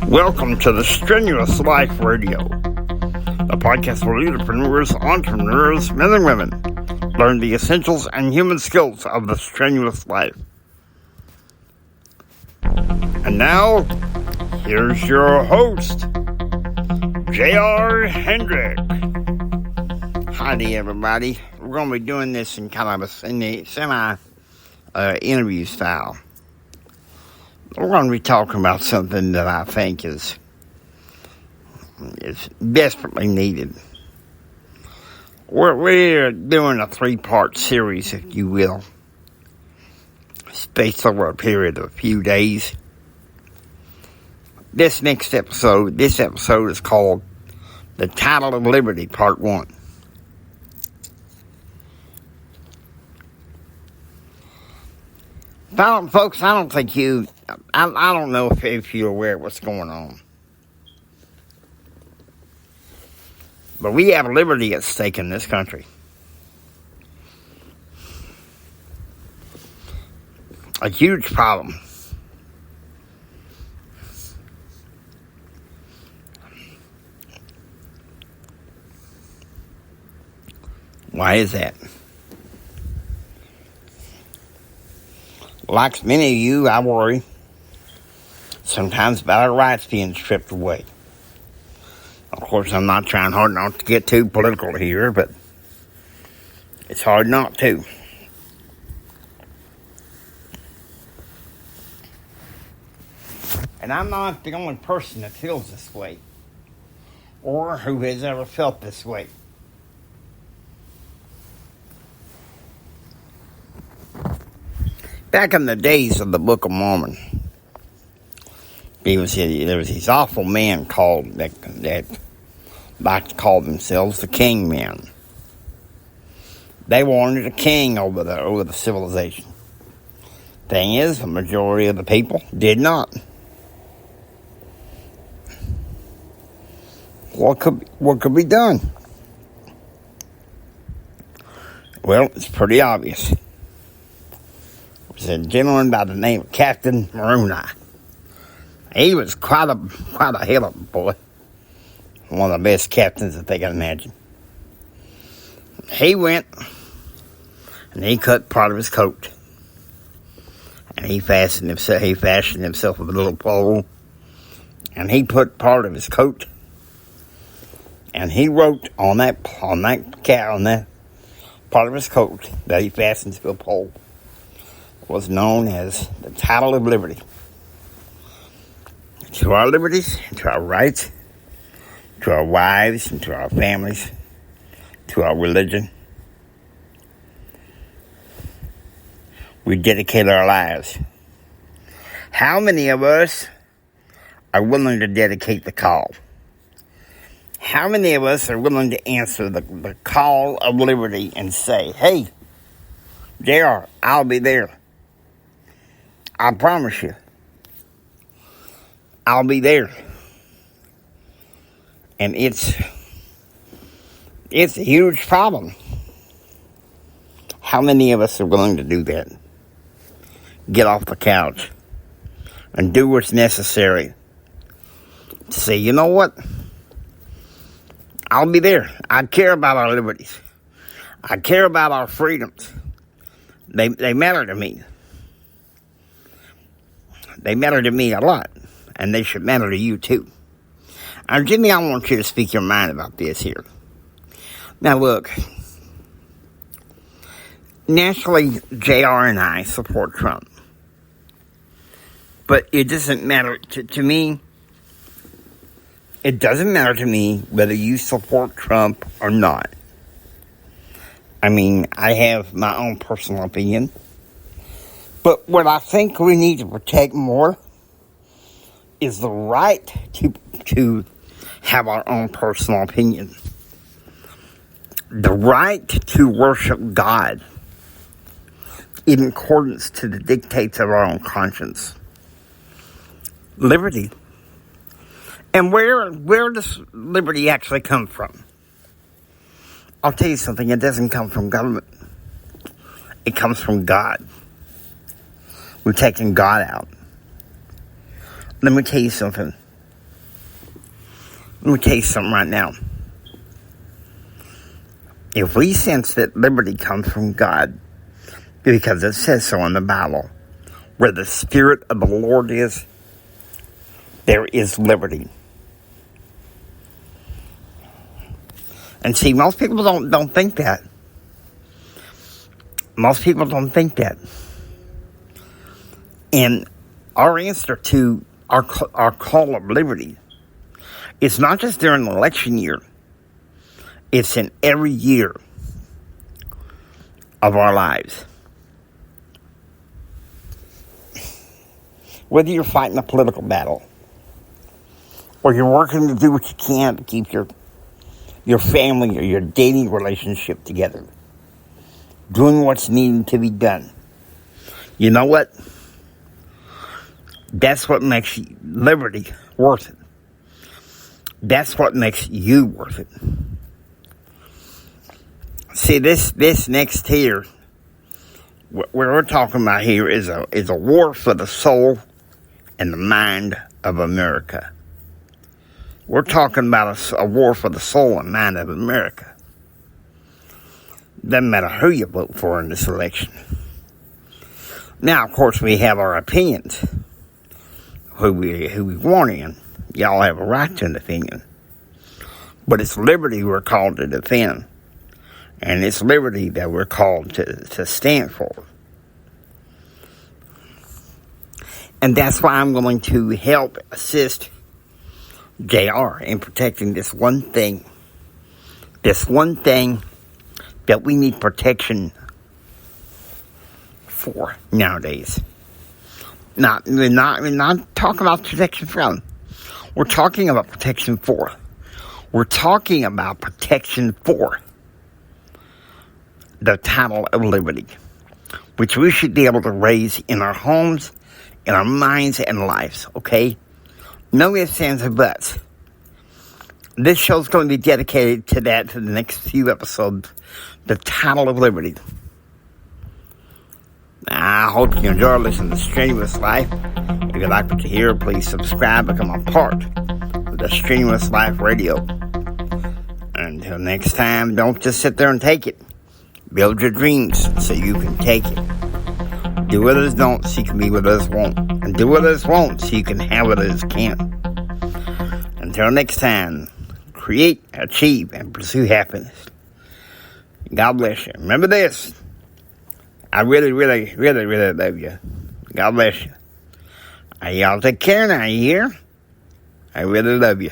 Welcome to the Strenuous Life Radio, a podcast for leaderpreneurs, entrepreneurs, men and women. Learn the essentials and human skills of the strenuous life. And now, here's your host, J.R. Hendrick. Howdy, everybody. We're going to be doing this in kind of a semi-interview style. We're going to be talking about something that I think is desperately needed. We're doing a 3-part series, if you will, spaced over a period of a few days. This episode is called The Title of Liberty, Part 1. Folks, I don't think I don't know if you're aware of what's going on. But we have liberty at stake in this country. A huge problem. Why is that? Like many of you, I worry sometimes about our rights being stripped away. Of course, I'm not trying hard not to get too political here, but it's hard not to. And I'm not the only person that feels this way, or who has ever felt this way. Back in the days of the Book of Mormon, there was these awful men that like to call themselves the king men. They wanted a king over the civilization. Thing is, the majority of the people did not. What could be done? Well, it's pretty obvious. There's a gentleman by the name of Captain Moroni. He was quite a hell of a boy. One of the best captains that they can imagine. He went and he cut part of his coat. And he fashioned himself a little pole. And he put part of his coat. And he wrote on that part of his coat that he fastened to a pole, was known as the Title of Liberty. To our liberties, to our rights, to our wives, and to our families, to our religion. We dedicate our lives. How many of us are willing to dedicate the call? How many of us are willing to answer the call of liberty and say, hey, JR, I'll be there. I promise you, I'll be there. And it's a huge problem. How many of us are willing to do that? Get off the couch and do what's necessary to say, you know what? I'll be there. I care about our liberties. I care about our freedoms. They matter to me. They matter to me a lot, and they should matter to you too. Now, Jimmy, I want you to speak your mind about this here. Now, look, naturally, JR and I support Trump, but it doesn't matter to me. It doesn't matter to me whether you support Trump or not. I mean, I have my own personal opinion. But what I think we need to protect more is the right to have our own personal opinion. The right to worship God in accordance to the dictates of our own conscience. Liberty. And where does liberty actually come from? I'll tell you something, it doesn't come from government. It comes from God. We're taking God out. Let me tell you something. Let me tell you something right now. If we sense that liberty comes from God, because it says so in the Bible, where the Spirit of the Lord is, there is liberty. And see, most people don't think that. Most people don't think that. And our answer to our call of liberty, it's not just during the election year. It's in every year of our lives. Whether you're fighting a political battle, or you're working to do what you can to keep your family or your dating relationship together, doing what's needed to be done. You know what? That's what makes liberty worth it. That's what makes you worth it. See, this next tier, what we're talking about here is a war for the soul and the mind of America. We're talking about a war for the soul and mind of America. Doesn't matter who you vote for in this election. Now, of course, we have our opinions. Who we want in. Y'all have a right to an opinion. But it's liberty we're called to defend. And it's liberty that we're called to stand for. And that's why I'm going to help assist JR in protecting this one thing. This one thing that we need protection for nowadays. We're not talking about protection from. We're talking about protection for. We're talking about protection for the title of liberty, which we should be able to raise in our homes, in our minds and lives, okay? No ifs, ands, or buts. This show's going to be dedicated to that for the next few episodes, the title of liberty. I hope you enjoy listening to Strenuous Life. If you like what you hear, please subscribe, become a part of the Strenuous Life Radio. Until next time, don't just sit there and take it. Build your dreams so you can take it. Do what others don't so you can be what others won't. And do what others won't so you can have what others can't. Until next time, create, achieve, and pursue happiness. God bless you. Remember this. I really, really, really, really love you. God bless you. Y'all take care now, you hear? I really love you.